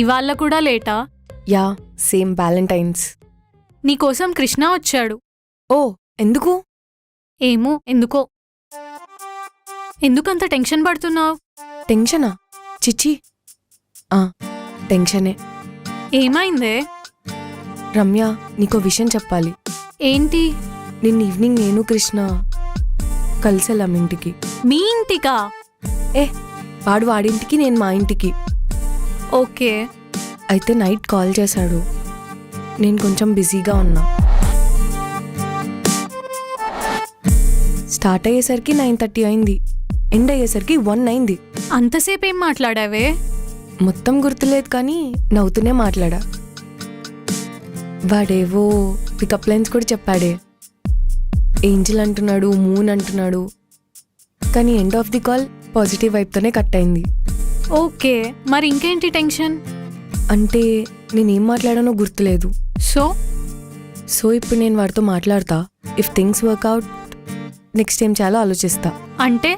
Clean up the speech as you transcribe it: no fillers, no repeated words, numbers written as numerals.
ఇవాళ కూడా లేటా? Yeah, same Valentine's. నీకోసం కృష్ణ వచ్చాడు. ఓ, ఎందుకు? ఏమో ఎందుకో. ఎందుకంత టెన్షన్ పడుతున్నావు? టెన్షనా? చిచ్చి, టెన్షనే. ఏమైందే? రమ్య, నీకో విషయం చెప్పాలి. ఏంటి? నిన్న ఈవినింగ్ నేను కృష్ణ కలిసి వెళ్ళాం ఇంటికి. మీ ఇంటికా? వాడు వాడింటికి, నేను మా ఇంటికి. ఓకే. అయితే నైట్ కాల్ చేశాడు. నేను కొంచెం బిజీగా ఉన్నా. స్టార్ట్ అయ్యేసరికి 9:30 అయింది. ఎండ్ అయ్యేసరికి 1 అయింది. అంతసేపు ఏం మాట్లాడావే? మొత్తం గుర్తులేదు కానీ నవ్వుతూనే మాట్లాడా. వాడేవో పికప్ లైన్స్ కూడా చెప్పాడే. ఏంజిల్ అంటున్నాడు, మూన్ అంటున్నాడు. కానీ end of the call positive వైపుతోనే కట్ అయింది. ఓకే, మరి ఇంకేంటి టెన్షన్? అంటే నేనేం మాట్లాడానో గుర్తులేదు. సో ఇప్పుడు నేను వాడితో మాట్లాడతా. ఇఫ్ థింగ్స్ వర్క్అవుట్ నెక్స్ట్ ఏం చేయాలో ఆలోచిస్తా. అంటే